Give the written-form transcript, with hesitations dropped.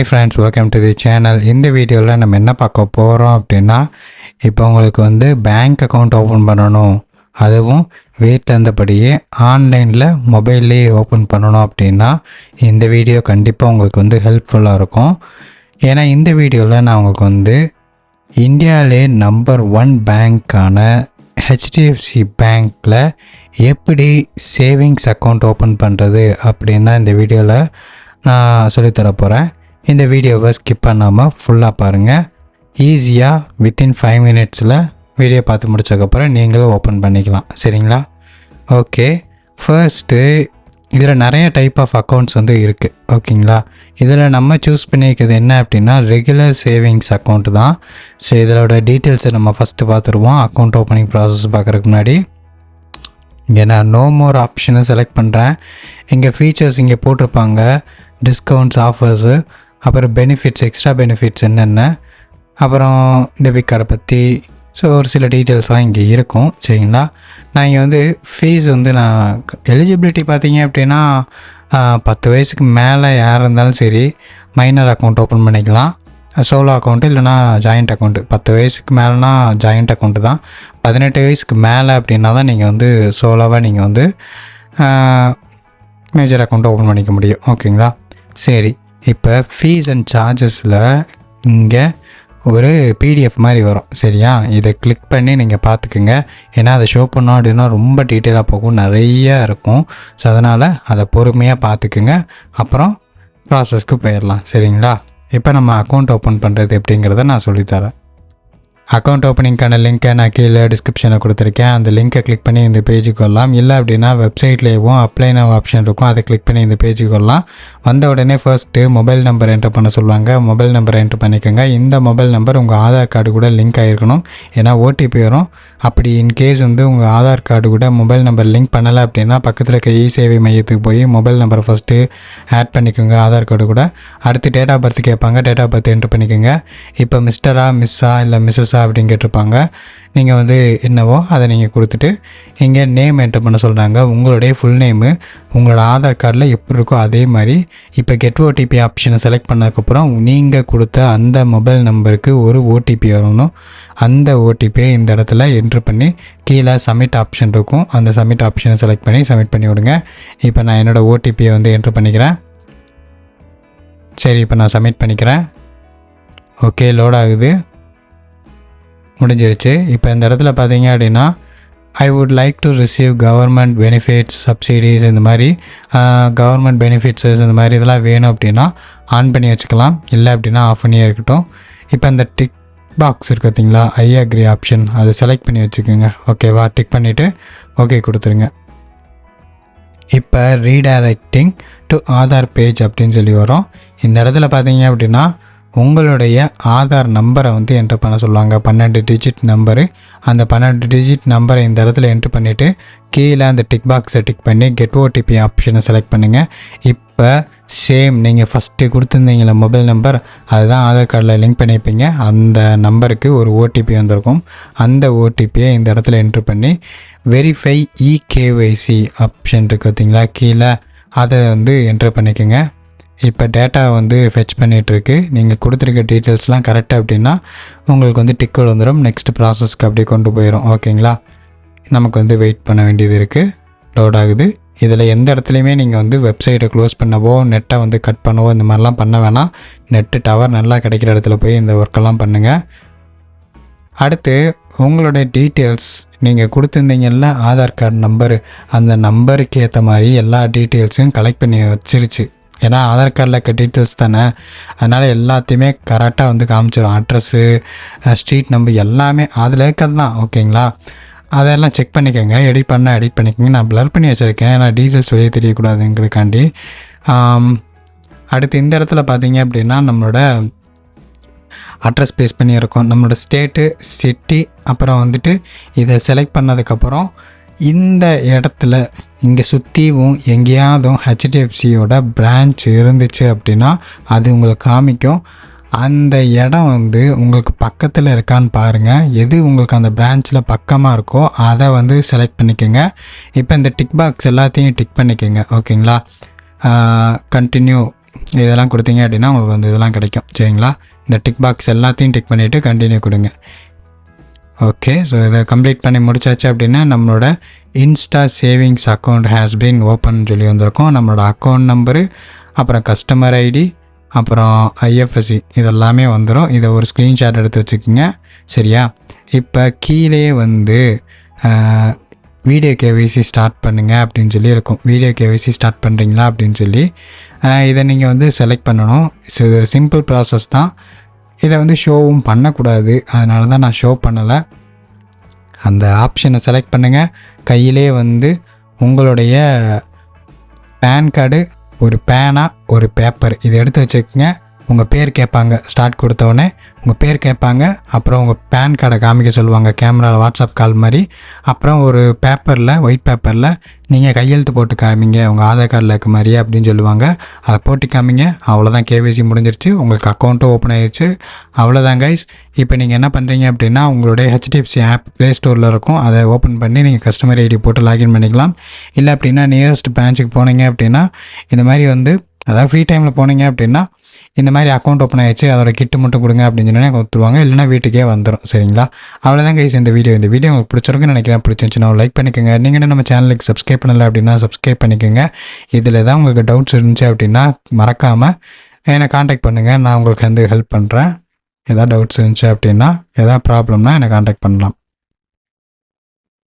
Hi friends, welcome to the channel. இந்த வீடியோவில் நம்ம என்ன பார்க்க போகிறோம் அப்படின்னா, இப்போ உங்களுக்கு வந்து பேங்க் அக்கௌண்ட் ஓப்பன் பண்ணணும், அதுவும் வீட்டில் இருந்தபடியே ஆன்லைனில் மொபைல்லேயே ஓப்பன் பண்ணணும் அப்படின்னா இந்த வீடியோ கண்டிப்பாக உங்களுக்கு வந்து ஹெல்ப்ஃபுல்லாக இருக்கும். ஏன்னா இந்த வீடியோவில் நான் உங்களுக்கு வந்து இந்தியாவிலே நம்பர் 1 பேங்க்கான ஹெச்டிஎஃப்சி பேங்க்கில் எப்படி சேவிங்ஸ் அக்கௌண்ட் ஓப்பன் பண்ணுறது அப்படின்னு தான் இந்த வீடியோவில் நான் சொல்லித்தர போகிறேன். இந்த வீடியோவை ஸ்கிப் பண்ணாமல் ஃபுல்லாக பாருங்கள். ஈஸியாக வித்தின் 5 மினிட்ஸில் வீடியோ பார்த்து முடிச்சதுக்கப்புறம் நீங்களும் ஓப்பன் பண்ணிக்கலாம். சரிங்களா? ஓகே, ஃபர்ஸ்ட்டு இதில் நிறைய டைப் ஆஃப் அக்கௌண்ட்ஸ் வந்து இருக்குது. ஓகேங்களா? இதில் நம்ம சூஸ் பண்ணிக்கிறது என்ன அப்படின்னா ரெகுலர் சேவிங்ஸ் அக்கௌண்ட் தான். ஸோ இதோட டீட்டெயில்ஸை நம்ம ஃபஸ்ட்டு பார்த்துருவோம். அக்கௌண்ட் ஓப்பனிங் ப்ராசஸ் பார்க்குறதுக்கு முன்னாடி இங்கே நான் நோ மோர் ஆப்ஷனை செலக்ட் பண்ணுறேன். இங்கே ஃபீச்சர்ஸ் இங்கே போட்டிருப்பாங்க, டிஸ்கவுண்ட்ஸ், ஆஃபர்ஸு, அப்புறம் பெனிஃபிட்ஸ், எக்ஸ்ட்ரா பெனிஃபிட்ஸ் என்னென்ன, அப்புறம் டெபிட் கார்டை பற்றி ஸோ ஒரு சில டீட்டெயில்ஸ்லாம் இங்கே இருக்கும். சரிங்களா? நான் இங்கே வந்து ஃபீஸ் வந்து நான் எலிஜிபிலிட்டி பார்த்தீங்க அப்படின்னா 10 வயசுக்கு மேலே யார் இருந்தாலும் சரி மைனர் அக்கௌண்ட் ஓப்பன் பண்ணிக்கலாம். சோலோ அக்கௌண்ட்டு இல்லைனா ஜாயிண்ட் அக்கௌண்ட்டு. 10 வயசுக்கு மேலேனா ஜாயிண்ட் அக்கௌண்ட்டு தான். 18 வயசுக்கு மேலே அப்படின்னா தான் நீங்கள் வந்து சோலோவாக நீங்கள் வந்து மேஜர் அக்கௌண்ட் ஓப்பன் பண்ணிக்க முடியும். ஓகேங்களா? சரி, இப்போ ஃபீஸ் அண்ட் சார்ஜஸில் இங்கே ஒரு பிடிஎஃப் மாதிரி வரும். சரியா? இதை கிளிக் பண்ணி நீங்கள் பார்த்துக்குங்க. ஏன்னா அதை ஷோ பண்ணோம் அப்படின்னா ரொம்ப டீட்டெயிலாக போகும், நிறையா இருக்கும். ஸோ அதனால் அதை பொறுமையாக பார்த்துக்குங்க, அப்புறம் ப்ராசஸ்க்கு போயிடலாம். சரிங்களா? இப்போ நம்ம அக்கௌண்ட் ஓப்பன் பண்ணுறது எப்படிங்கிறத நான் சொல்லித்தரேன். அக்கௌண்ட் ஓப்பனிங்க்கான லிங்க்கை நான் கீழே டிஸ்கிரிப்ஷனில் கொடுத்துருக்கேன். அந்த லிங்க்கை கிளிக் பண்ணி இந்த பேஜுக்கு வரலாம். இல்லை அப்படின்னா வெப்சைட்லேயும் அப்ளை நவ் ஆப்ஷன் இருக்கும், அதை கிளிக் பண்ணி இந்த பேஜுக்கு வரலாம். வந்த உடனே ஃபர்ஸ்ட்டு மொபைல் நம்பர் என்ட்ரு பண்ண சொல்லுவாங்க. மொபைல் நம்பரை என்ட்ரு பண்ணிக்கோங்க. இந்த மொபைல் நம்பர் உங்கள் ஆதார் கார்டு கூட லிங்க் ஆகிருக்கணும். ஏன்னா ஓடிபி வரும். அப்படி இன்கேஸ் வந்து உங்கள் ஆதார் கார்டு கூட மொபைல் நம்பர் லிங்க் பண்ணலை அப்படின்னா பக்கத்தில் இருக்க இ சேவை மையத்துக்கு போய் மொபைல் நம்பரை ஃபஸ்ட்டு ஆட் பண்ணிக்கோங்க ஆதார் கார்டு கூட. அடுத்து டேட் ஆஃப் பர்த் கேட்பாங்க, டேட் ஆஃப் பர்த் என்ட்ரு பண்ணிக்கோங்க. இப்போ மிஸ்டரா, மிஸ்ஸா, இல்லை மிஸ்ஸஸா அப்படின்னு கேட்டிருப்பாங்க. நீங்கள் வந்து என்னவோ அதை நீங்கள் கொடுத்துட்டு இங்கே நேம் என்ட்ரு பண்ண சொல்கிறாங்க. உங்களுடைய ஃபுல் நேமு உங்களோட ஆதார் கார்டில் எப்படி இருக்கோ அதே மாதிரி. இப்போ கெட் ஓடிபி ஆப்ஷனை செலக்ட் பண்ணதுக்கப்புறம் நீங்கள் கொடுத்த அந்த மொபைல் நம்பருக்கு ஒரு ஓடிபி வரணும். அந்த ஓடிபியை இந்த இடத்துல என்ட்ரு பண்ணி கீழே சப்மிட் ஆப்ஷன் இருக்கும், அந்த சப்மிட் ஆப்ஷனை செலக்ட் பண்ணி சப்மிட் பண்ணி விடுங்க. இப்போ நான் என்னோடய ஓடிபியை வந்து என்ட்ரு பண்ணிக்கிறேன். சரி, இப்போ நான் சப்மிட் பண்ணிக்கிறேன். ஓகே, லோட் ஆகுது, முடிஞ்சிருச்சு. இப்போ இந்த இடத்துல பார்த்தீங்க அப்படின்னா I would like to receive government benefits, subsidies, இந்த மாதிரி கவர்மெண்ட் பெனிஃபிட்ஸஸ் இந்த மாதிரி இதெல்லாம் வேணும் அப்படின்னா ஆன் பண்ணி வச்சுக்கலாம். இல்லை அப்படின்னா ஆஃப் பண்ணியே இருக்கட்டும். இப்போ அந்த டிக் பாக்ஸ் இருக்குது பார்த்தீங்களா, ஐ அக்ரி ஆப்ஷன், அதை செலக்ட் பண்ணி வச்சுக்கோங்க. ஓகேவா? டிக் பண்ணிவிட்டு ஓகே கொடுத்துருங்க. இப்போ ரீடைரக்டிங் டு ஆதார் பேஜ் அப்படின்னு சொல்லி வரும். இந்த இடத்துல பார்த்தீங்க அப்படின்னா உங்களுடைய ஆதார் நம்பரை வந்து என்ட்ரு பண்ண சொல்லுவாங்க. 12 டிஜிட் நம்பரு. அந்த 12 டிஜிட் நம்பரை இந்த இடத்துல என்ட்ரு பண்ணிவிட்டு கீழே அந்த டிக் பாக்ஸை டிக் பண்ணி கெட் ஓடிபி ஆப்ஷனை செலக்ட் பண்ணுங்கள். இப்போ சேம் நீங்கள் ஃபஸ்ட்டு கொடுத்துருந்தீங்களா மொபைல் நம்பர், அதுதான் ஆதார் கார்டில் லிங்க் பண்ணியிருப்பீங்க. அந்த நம்பருக்கு ஒரு ஓடிபி வந்திருக்கும். அந்த ஓடிபியை இந்த இடத்துல என்ட்ரு பண்ணி வெரிஃபை இகேஒய்சி ஆப்ஷன் இருக்குது பார்த்தீங்களா கீழே, அதை வந்து என்ட்ரு பண்ணிக்கோங்க. இப்போ டேட்டா வந்து ஃபெச் பண்ணிகிட்ருக்கு. நீங்கள் கொடுத்துருக்க டீட்டெயில்ஸ்லாம் கரெக்டாக அப்படின்னா உங்களுக்கு வந்து டிக்கெட் வந்துடும். நெக்ஸ்ட் ப்ராசஸ்க்கு அப்படியே கொண்டு போயிடும். ஓகேங்களா? நமக்கு வந்து வெயிட் பண்ண வேண்டியது இருக்குது. லோட் ஆகுது. இதில் எந்த இடத்துலையுமே நீங்கள் வந்து வெப்சைட்டை க்ளோஸ் பண்ணவோ நெட்டை வந்து கட் பண்ணவோ இந்த மாதிரிலாம் பண்ண வேணாம். நெட்டு டவர் நல்லா கிடைக்கிற இடத்துல போய் இந்த ஒர்க்கெல்லாம் பண்ணுங்கள். அடுத்து உங்களுடைய டீட்டெயில்ஸ் நீங்கள் கொடுத்துருந்தீங்கல்ல ஆதார் கார்டு நம்பரு, அந்த நம்பருக்கு ஏற்ற மாதிரி எல்லா டீட்டெயில்ஸையும் கலெக்ட் பண்ணி வச்சிருச்சு. ஏன்னா ஆதார் கார்டில் இருக்க டீட்டெயில்ஸ் தானே, அதனால் எல்லாத்தையுமே கரெக்டாக வந்து காமிச்சிடும். அட்ரஸ்ஸு, ஸ்ட்ரீட் நம்பர் எல்லாமே அதில் இருக்கிறது தான். ஓகேங்களா? அதெல்லாம் செக் பண்ணிக்கோங்க. எடிட் பண்ணிக்கோங்க. நான் ப்ளர் பண்ணி வச்சுருக்கேன், ஏன்னா டீட்டெயில்ஸ் வெளியே தெரியக்கூடாதுங்கிறதுக்காண்டி. அடுத்து இந்த இடத்துல பார்த்தீங்க அப்படின்னா நம்மளோட அட்ரஸ் பேஸ் பண்ணி இருக்கும், நம்மளோட ஸ்டேட்டு, சிட்டி, அப்புறம் வந்துட்டு இதை செலக்ட் பண்ணதுக்கப்புறம் இந்த இடத்துல இங்கே சுற்றிவும் எங்கேயாவதும் ஹெச்டிஎஃப்சியோட பிரான்ச் இருந்துச்சு அப்படின்னா அது உங்களுக்கு காமிக்கும். அந்த இடம் வந்து உங்களுக்கு பக்கத்தில் இருக்கான்னு பாருங்கள். எது உங்களுக்கு அந்த பிரான்ச்சில் பக்கமாக இருக்கோ அதை வந்து செலக்ட் பண்ணிக்கோங்க. இப்போ இந்த டிக் பாக்ஸ் எல்லாத்தையும் டிக் பண்ணிக்கோங்க. ஓகேங்களா? கண்டினியூ இதெல்லாம் கொடுத்தீங்க அப்படின்னா உங்களுக்கு வந்து இதெல்லாம் கிடைக்கும். சரிங்களா? இந்த டிக் பாக்ஸ் எல்லாத்தையும் டிக் பண்ணிவிட்டு கண்டினியூ கொடுங்க. ஓகே, ஸோ இதை கம்ப்ளீட் பண்ணி முடிச்சாச்சு அப்படின்னா நம்மளோட Insta savings account has been open சொல்லி வந்திருக்கோம். நம்மளோட அக்கௌண்ட் நம்பரு, அப்புறம் கஸ்டமர் ஐடி, அப்புறம் ஐஎஃப்எஸ்சி இதெல்லாமே வந்துடும். இதை ஒரு ஸ்க்ரீன்ஷாட் எடுத்து வச்சுக்கோங்க. சரியா? இப்போ கீழே வந்து வீடியோ கேவைசி ஸ்டார்ட் பண்ணுங்கள் அப்படின்னு சொல்லி இருக்கும். வீடியோ கேவைசி ஸ்டார்ட் பண்ணுறீங்களா அப்படின்னு சொல்லி இதை நீங்கள் வந்து செலக்ட் பண்ணணும். ஸோ இது ஒரு சிம்பிள் ப்ராசஸ் தான். இதை வந்து ஷோவும் பண்ணக்கூடாது, அதனால தான் நான் ஷோ பண்ணலை. அந்த ஆப்ஷனை செலக்ட் பண்ணுங்கள். கையிலே வந்து உங்களுடைய பேன் கார்டு, ஒரு பேனா, ஒரு பேப்பர் இதை எடுத்து வச்சுக்கோங்க. உங்கள் பேர் கேட்பாங்க. ஸ்டார்ட் கொடுத்தோடனே உங்கள் பேர் கேட்பாங்க. அப்புறம் உங்கள் பேன் கார்டை காமிக்க சொல்லுவாங்க, கேமராவில் வாட்ஸ்அப் கால் மாதிரி. அப்புறம் ஒரு பேப்பரில், ஒயிட் பேப்பரில் நீங்கள் கையெழுத்து போட்டு காமிங்க, உங்கள் ஆதார் கார்டில் இருக்க மாதிரியே அப்படின்னு சொல்லுவாங்க. அதை போட்டு காமிங்க. அவ்வளோதான், கேவைசி முடிஞ்சிருச்சு. உங்களுக்கு அக்கௌண்ட்டும் ஓப்பன் ஆகிடுச்சு. அவ்வளோதான் கைஸ். இப்போ நீங்கள் என்ன பண்ணுறீங்க அப்படின்னா உங்களுடைய ஹெச்டிஎஃப்சி ஆப் ப்ளே ஸ்டோரில் இருக்கும். அதை ஓப்பன் பண்ணி நீங்கள் கஸ்டமர் ஐடி போட்டு லாகின் பண்ணிக்கலாம். இல்லை அப்படின்னா நியரஸ்ட் பிரான்ச்சுக்கு போனீங்க அப்படின்னா இந்த மாதிரி வந்து, அதாவது ஃப்ரீ டைமில் போனீங்க அப்படின்னா இந்த மாதிரி அக்கௌண்ட் ஓப்பன் ஆகிடுச்சு, அதோட கிட்டு மட்டும் கொடுங்க அப்படின்னு சொன்னால் கொடுத்துருவாங்க. இல்லைனா வீட்டுக்கே வந்துடும். சரிங்களா? அவ்வளோதான் கைஸ் இந்த வீடியோ. இந்த வீடியோ உங்களுக்கு பிடிச்சிருக்குன்னு நினைக்கிறேன். பிடிச்சிருந்துச்சுன்னா லைக் பண்ணிக்கோங்க. நீங்கள் நம்ம சேனலுக்கு சப்ஸ்கிரைப் பண்ணலை அப்படின்னா சப்ஸ்கிரைப் பண்ணிக்கோங்க. இதில் தான் உங்களுக்கு டவுட்ஸ் இருந்துச்சு அப்படின்னா மறக்காமல் என்னை காண்டாக்ட் பண்ணுங்கள். நான் உங்களுக்கு வந்து ஹெல்ப் பண்ணுறேன். எதாவது டவுட்ஸ் இருந்துச்சு அப்படின்னா, எதாவது ப்ராப்ளம்னா என்னை காண்டாக்ட் பண்ணலாம்.